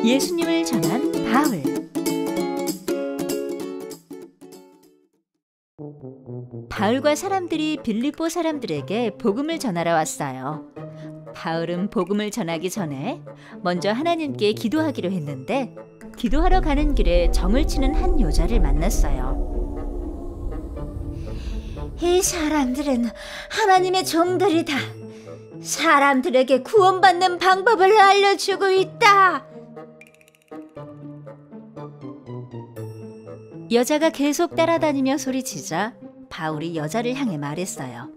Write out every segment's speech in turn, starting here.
예수님을 전한 바울. 바울과 사람들이 빌립보 사람들에게 복음을 전하러 왔어요. 바울은 복음을 전하기 전에 먼저 하나님께 기도하기로 했는데, 기도하러 가는 길에 정을 치는 한 여자를 만났어요. 이 사람들은 하나님의 종들이다. 사람들에게 구원받는 방법을 알려주고 있다. 여자가 계속 따라다니며 소리치자 바울이 여자를 향해 말했어요.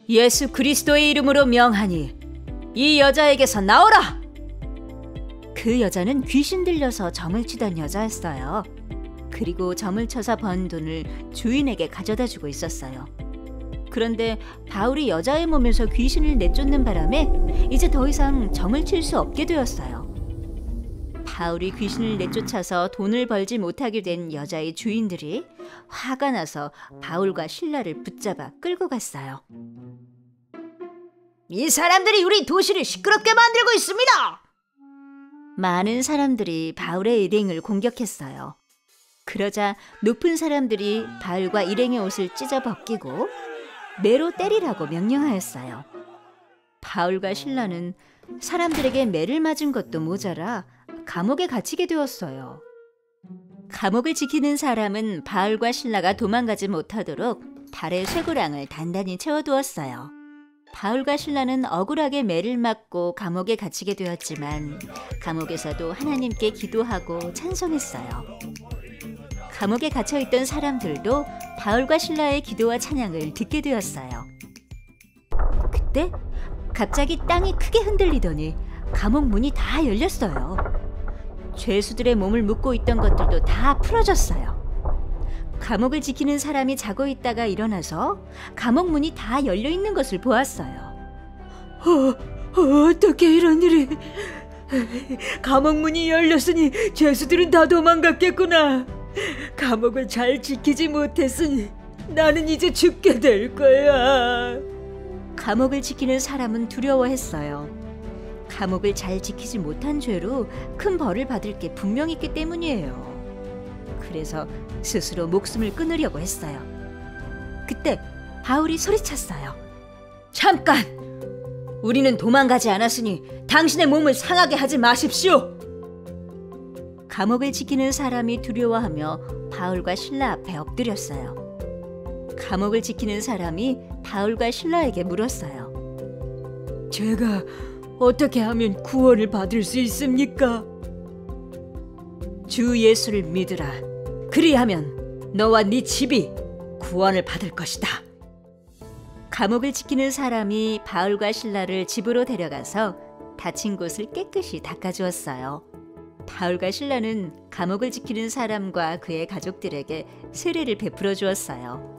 예수 그리스도의 이름으로 명하니 이 여자에게서 나오라! 그 여자는 귀신 들려서 점을 치던 여자였어요. 그리고 점을 쳐서 번 돈을 주인에게 가져다 주고 있었어요. 그런데 바울이 여자의 몸에서 귀신을 내쫓는 바람에 이제 더 이상 점을 칠 수 없게 되었어요. 바울이 귀신을 내쫓아서 돈을 벌지 못하게 된 여자의 주인들이 화가 나서 바울과 실라를 붙잡아 끌고 갔어요. 이 사람들이 우리 도시를 시끄럽게 만들고 있습니다. 많은 사람들이 바울의 일행을 공격했어요. 그러자 높은 사람들이 바울과 일행의 옷을 찢어 벗기고 매로 때리라고 명령하였어요. 바울과 실라는 사람들에게 매를 맞은 것도 모자라 감옥에 갇히게 되었어요. 감옥을 지키는 사람은 바울과 실라가 도망가지 못하도록 발에 쇠고랑을 단단히 채워두었어요. 바울과 실라는 억울하게 매를 맞고 감옥에 갇히게 되었지만 감옥에서도 하나님께 기도하고 찬송했어요. 감옥에 갇혀있던 사람들도 바울과 실라의 기도와 찬양을 듣게 되었어요. 그때 갑자기 땅이 크게 흔들리더니 감옥 문이 다 열렸어요. 죄수들의 몸을 묶고 있던 것들도 다 풀어졌어요. 감옥을 지키는 사람이 자고 있다가 일어나서 감옥 문이 다 열려있는 것을 보았어요. 어떻게 이런 일이... 감옥 문이 열렸으니 죄수들은 다 도망갔겠구나. 감옥을 잘 지키지 못했으니 나는 이제 죽게 될 거야. 감옥을 지키는 사람은 두려워했어요. 감옥을 잘 지키지 못한 죄로 큰 벌을 받을 게 분명했기 때문이에요. 그래서 스스로 목숨을 끊으려고 했어요. 그때 바울이 소리쳤어요. 잠깐! 우리는 도망가지 않았으니 당신의 몸을 상하게 하지 마십시오. 감옥을 지키는 사람이 두려워하며 바울과 실라 앞에 엎드렸어요. 감옥을 지키는 사람이 바울과 실라에게 물었어요. 제가 어떻게 하면 구원을 받을 수 있습니까? 주 예수를 믿으라. 그리하면 너와 네 집이 구원을 받을 것이다. 감옥을 지키는 사람이 바울과 실라를 집으로 데려가서 다친 곳을 깨끗이 닦아주었어요. 바울과 실라는 감옥을 지키는 사람과 그의 가족들에게 세례를 베풀어 주었어요.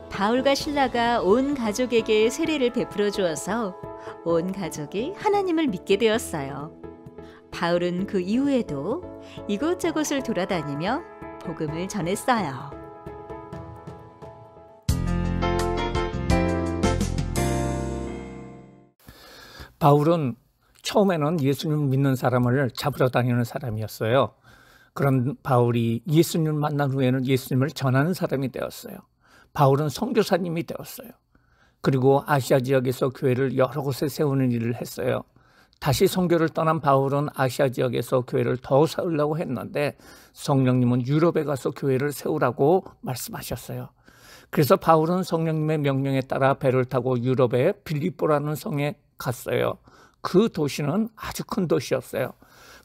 바울과 실라가 온 가족에게 세례를 베풀어 주어서 온 가족이 하나님을 믿게 되었어요. 바울은 그 이후에도 이곳저곳을 돌아다니며 복음을 전했어요. 바울은 처음에는 예수님을 믿는 사람을 잡으러 다니는 사람이었어요. 그런 바울이 예수님을 만난 후에는 예수님을 전하는 사람이 되었어요. 바울은 선교사님이 되었어요. 그리고 아시아 지역에서 교회를 여러 곳에 세우는 일을 했어요. 다시 선교를 떠난 바울은 아시아 지역에서 교회를 더 세우려고 했는데 성령님은 유럽에 가서 교회를 세우라고 말씀하셨어요. 그래서 바울은 성령님의 명령에 따라 배를 타고 유럽의 빌립보라는 성에 갔어요. 그 도시는 아주 큰 도시였어요.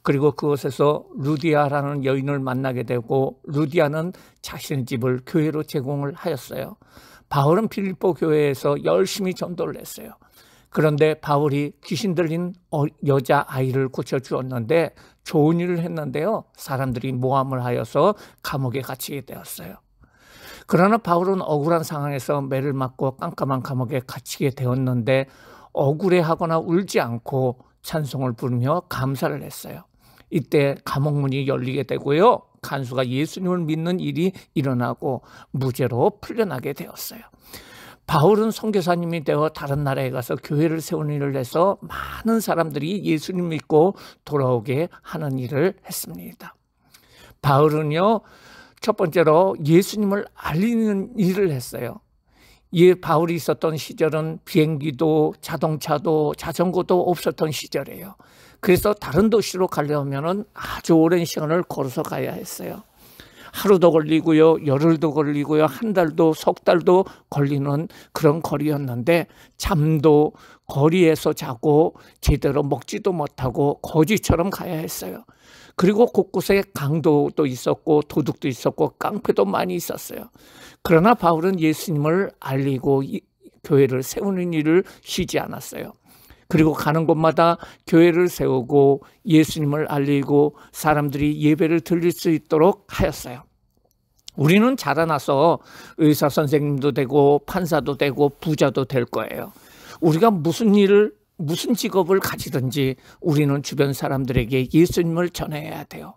그리고 그곳에서 루디아라는 여인을 만나게 되고 루디아는 자신의 집을 교회로 제공을 하였어요. 바울은 빌립보 교회에서 열심히 전도를 했어요. 그런데 바울이 귀신 들린 여자아이를 고쳐주었는데 좋은 일을 했는데요. 사람들이 모함을 하여서 감옥에 갇히게 되었어요. 그러나 바울은 억울한 상황에서 매를 맞고 깜깜한 감옥에 갇히게 되었는데 억울해하거나 울지 않고 찬송을 부르며 감사를 했어요. 이때 감옥문이 열리게 되고요. 간수가 예수님을 믿는 일이 일어나고 무죄로 풀려나게 되었어요. 바울은 선교사님이 되어 다른 나라에 가서 교회를 세우는 일을 해서 많은 사람들이 예수님 믿고 돌아오게 하는 일을 했습니다. 바울은요, 첫 번째로 예수님을 알리는 일을 했어요. 바울이 있었던 시절은 비행기도 자동차도 자전거도 없었던 시절이에요. 그래서 다른 도시로 가려면 아주 오랜 시간을 걸어서 가야 했어요. 하루도 걸리고요, 열흘도 걸리고요, 한 달도 석 달도 걸리는 그런 거리였는데 잠도 거리에서 자고 제대로 먹지도 못하고 거지처럼 가야 했어요. 그리고 곳곳에 강도도 있었고 도둑도 있었고 깡패도 많이 있었어요. 그러나 바울은 예수님을 알리고 교회를 세우는 일을 쉬지 않았어요. 그리고 가는 곳마다 교회를 세우고 예수님을 알리고 사람들이 예배를 드릴 수 있도록 하였어요. 우리는 자라나서 의사 선생님도 되고 판사도 되고 부자도 될 거예요. 우리가 무슨 직업을 가지든지 우리는 주변 사람들에게 예수님을 전해야 돼요.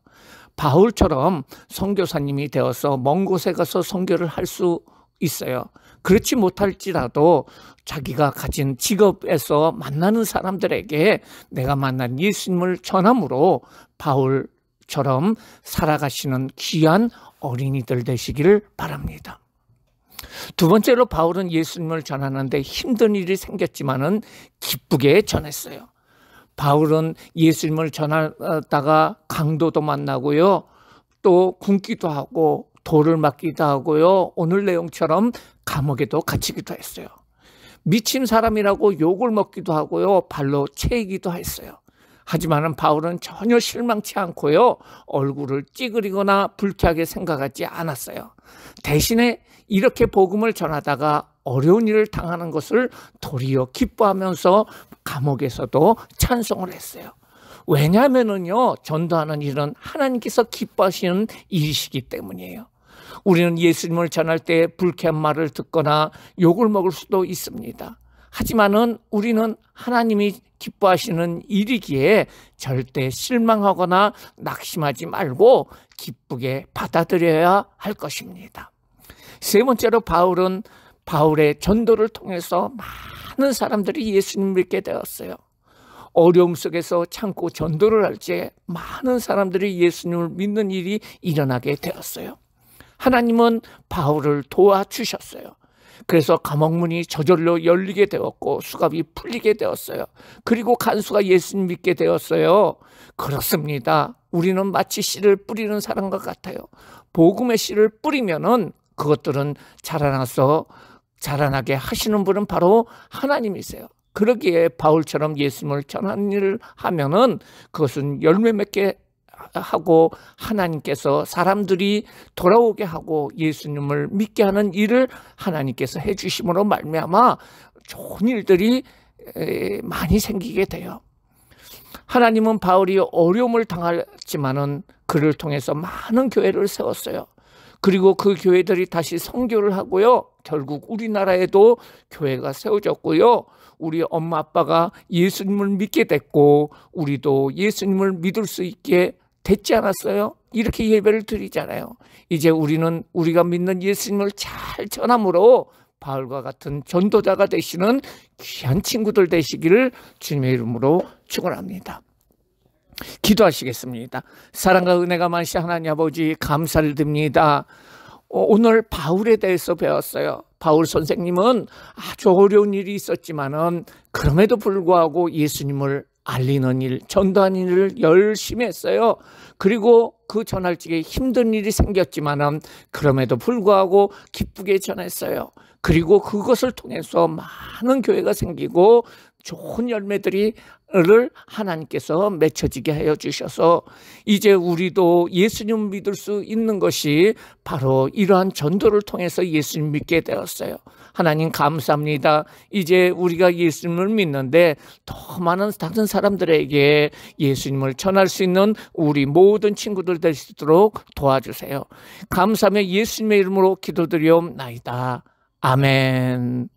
바울처럼 선교사님이 되어서 먼 곳에 가서 선교를 할 수 있어요. 그렇지 못할지라도 자기가 가진 직업에서 만나는 사람들에게 내가 만난 예수님을 전함으로 바울처럼 살아가시는 귀한 어린이들 되시기를 바랍니다. 두 번째로 바울은 예수님을 전하는데 힘든 일이 생겼지만은 기쁘게 전했어요. 바울은 예수님을 전하다가 강도도 만나고요, 또 굶기도 하고 돌을 맞기도 하고요, 오늘 내용처럼 감옥에도 갇히기도 했어요. 미친 사람이라고 욕을 먹기도 하고요, 발로 채이기도 했어요. 하지만 바울은 전혀 실망치 않고요, 얼굴을 찌그리거나 불쾌하게 생각하지 않았어요. 대신에 이렇게 복음을 전하다가 어려운 일을 당하는 것을 도리어 기뻐하면서 감옥에서도 찬송을 했어요. 왜냐하면요, 전도하는 일은 하나님께서 기뻐하시는 일이시기 때문이에요. 우리는 예수님을 전할 때 불쾌한 말을 듣거나 욕을 먹을 수도 있습니다. 하지만은 우리는 하나님이 기뻐하시는 일이기에 절대 실망하거나 낙심하지 말고 기쁘게 받아들여야 할 것입니다. 세 번째로 바울은 바울의 전도를 통해서 많은 사람들이 예수님을 믿게 되었어요. 어려움 속에서 참고 전도를 할 때 많은 사람들이 예수님을 믿는 일이 일어나게 되었어요. 하나님은 바울을 도와주셨어요. 그래서 감옥문이 저절로 열리게 되었고 수갑이 풀리게 되었어요. 그리고 간수가 예수님 믿게 되었어요. 그렇습니다. 우리는 마치 씨를 뿌리는 사람과 같아요. 복음의 씨를 뿌리면은 그것들은 자라나게 하시는 분은 바로 하나님이세요. 그러기에 바울처럼 예수님을 전하는 일을 하면은 그것은 열매 맺게 하고 하나님께서 사람들이 돌아오게 하고 예수님을 믿게 하는 일을 하나님께서 해주심으로 말미암아 좋은 일들이 많이 생기게 돼요. 하나님은 바울이 어려움을 당했지만은 그를 통해서 많은 교회를 세웠어요. 그리고 그 교회들이 다시 선교를 하고요, 결국 우리나라에도 교회가 세워졌고요, 우리 엄마 아빠가 예수님을 믿게 됐고 우리도 예수님을 믿을 수 있게 됐지 않았어요? 이렇게 예배를 드리잖아요. 이제 우리는 우리가 믿는 예수님을 잘 전함으로 바울과 같은 전도자가 되시는 귀한 친구들 되시기를 주님의 이름으로 축원합니다. 기도하시겠습니다. 사랑과 은혜가 많으신 하나님 아버지, 감사를 드립니다. 오늘 바울에 대해서 배웠어요. 바울 선생님은 아주 어려운 일이 있었지만은 그럼에도 불구하고 예수님을 알리는 일, 전도하는 일을 열심히 했어요. 그리고 그 전할 적에 힘든 일이 생겼지만은 그럼에도 불구하고 기쁘게 전했어요. 그리고 그것을 통해서 많은 교회가 생기고 좋은 열매들을 하나님께서 맺혀지게 하여 주셔서 이제 우리도 예수님 믿을 수 있는 것이 바로 이러한 전도를 통해서 예수님 믿게 되었어요. 하나님 감사합니다. 이제 우리가 예수님을 믿는데 더 많은 다른 사람들에게 예수님을 전할 수 있는 우리 모든 친구들 될 수 있도록 도와주세요. 감사하며 예수님의 이름으로 기도드리옵나이다. 아멘.